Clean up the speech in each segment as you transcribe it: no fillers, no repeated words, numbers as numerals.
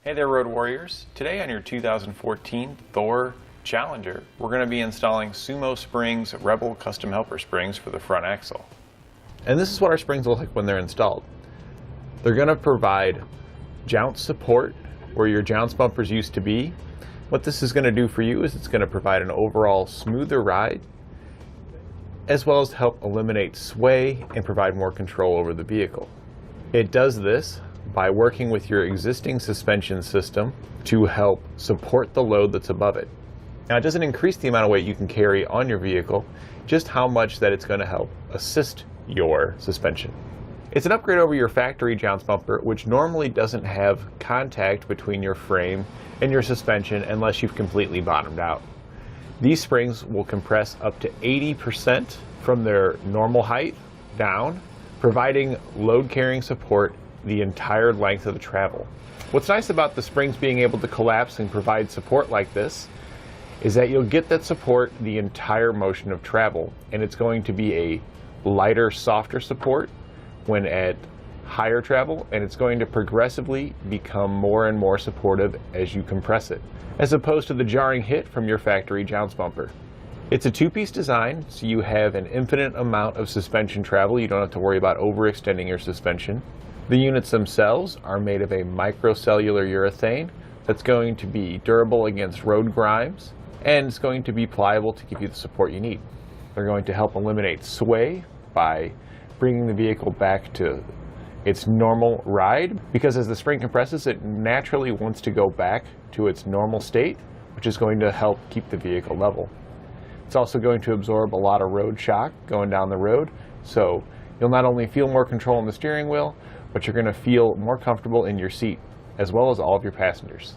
Hey there, Road Warriors. Today on your 2014 Thor Challenger, we're going to be installing SumoSprings Rebel Custom Helper Springs for the front axle. And this is what our springs look like when they're installed. They're going to provide jounce support where your jounce bumpers used to be. What this is going to do for you is it's going to provide an overall smoother ride, as well as help eliminate sway and provide more control over the vehicle. It does this by working with your existing suspension system to help support the load that's above it. Now, it doesn't increase the amount of weight you can carry on your vehicle, just how much that it's going to help assist your suspension. It's an upgrade over your factory jounce bumper, which normally doesn't have contact between your frame and your suspension unless you've completely bottomed out. These springs will compress up to 80% from their normal height down, providing load carrying support the entire length of the travel. What's nice about the springs being able to collapse and provide support like this is that you'll get that support the entire motion of travel, and it's going to be a lighter, softer support when at higher travel, and it's going to progressively become more and more supportive as you compress it, as opposed to the jarring hit from your factory jounce bumper. It's a two-piece design, so you have an infinite amount of suspension travel. You don't have to worry about overextending your suspension. The units themselves are made of a microcellular urethane that's going to be durable against road grimes, and it's going to be pliable to give you the support you need. They're going to help eliminate sway by bringing the vehicle back to its normal ride, because as the spring compresses, it naturally wants to go back to its normal state, which is going to help keep the vehicle level. It's also going to absorb a lot of road shock going down the road, so you'll not only feel more control on the steering wheel, but you're going to feel more comfortable in your seat, as well as all of your passengers.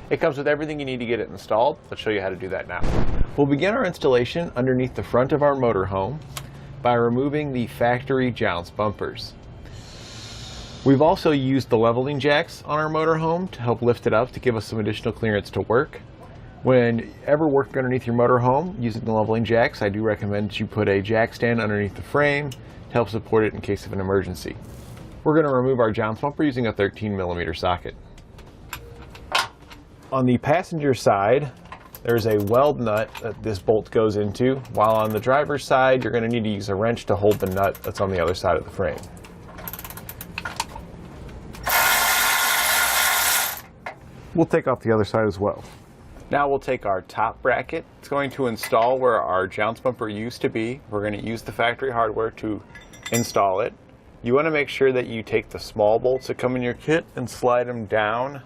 It comes with everything you need to get it installed. Let's show you how to do that now. We'll begin our installation underneath the front of our motorhome by removing the factory jounce bumpers. We've also used the leveling jacks on our motorhome to help lift it up to give us some additional clearance to work. Whenever working underneath your motorhome using the leveling jacks, I do recommend that you put a jack stand underneath the frame to help support it in case of an emergency. We're going to remove our jounce bumper using a 13mm socket. On the passenger side, there's a weld nut that this bolt goes into, while on the driver's side, you're going to need to use a wrench to hold the nut that's on the other side of the frame. We'll take off the other side as well. Now we'll take our top bracket. It's going to install where our jounce bumper used to be. We're going to use the factory hardware to install it. You want to make sure that you take the small bolts that come in your kit and slide them down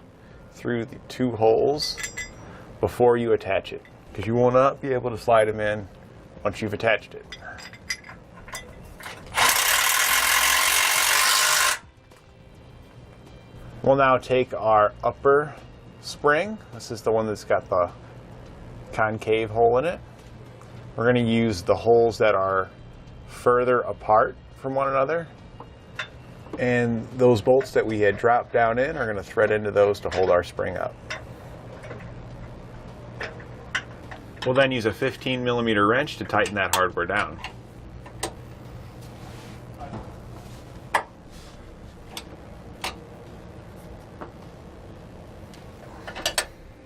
through the two holes before you attach it, because you will not be able to slide them in once you've attached it. We'll now take our upper spring. This is the one that's got the concave hole in it. We're going to use the holes that are further apart from one another, and those bolts that we had dropped down in are going to thread into those to hold our spring up. We'll then use a 15mm wrench to tighten that hardware down.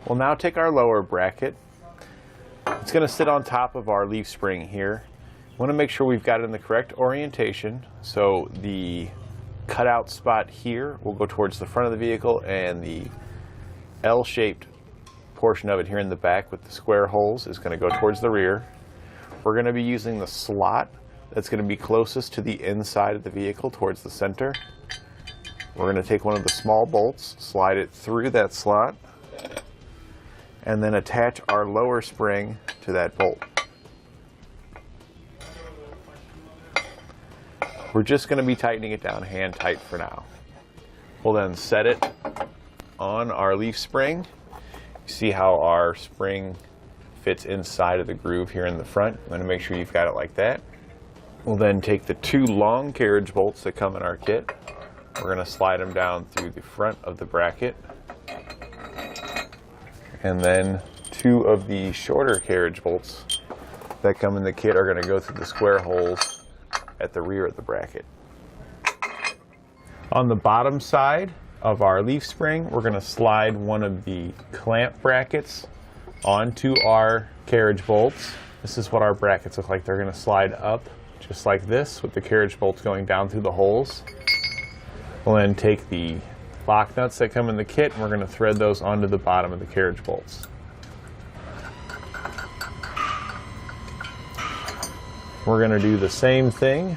We'll now take our lower bracket. It's going to sit on top of our leaf spring here. We want to make sure we've got it in the correct orientation, so the cutout spot here will go towards the front of the vehicle, and the L-shaped portion of it here in the back with the square holes is going to go towards the rear. We're going to be using the slot that's going to be closest to the inside of the vehicle towards the center. We're going to take one of the small bolts, slide it through that slot, and then attach our lower spring to that bolt. We're just going to be tightening it down hand tight for now. We'll then set it on our leaf spring. You see how our spring fits inside of the groove here in the front. I'm going to make sure you've got it like that. We'll then take the two long carriage bolts that come in our kit. We're going to slide them down through the front of the bracket. And then two of the shorter carriage bolts that come in the kit are going to go through the square holes at the rear of the bracket. On the bottom side, of our leaf spring, we're going to slide one of the clamp brackets onto our carriage bolts. This is what our brackets look like. They're going to slide up just like this with the carriage bolts going down through the holes. We'll then take the lock nuts that come in the kit and we're going to thread those onto the bottom of the carriage bolts. We're going to do the same thing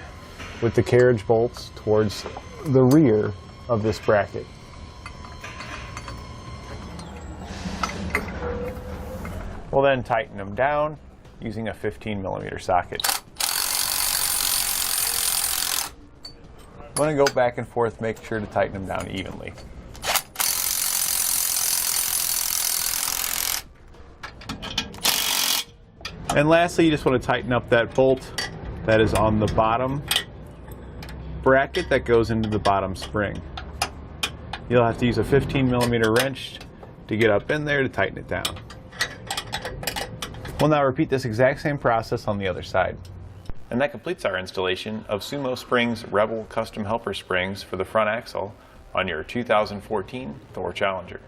with the carriage bolts towards the rear of this bracket. We'll then tighten them down using a 15mm socket. I'm going to go back and forth, make sure to tighten them down evenly. And lastly, you just want to tighten up that bolt that is on the bottom bracket that goes into the bottom spring. You'll have to use a 15mm wrench to get up in there to tighten it down. We'll now repeat this exact same process on the other side. And that completes our installation of SumoSprings Rebel Custom Helper Springs for the front axle on your 2014 Thor Challenger.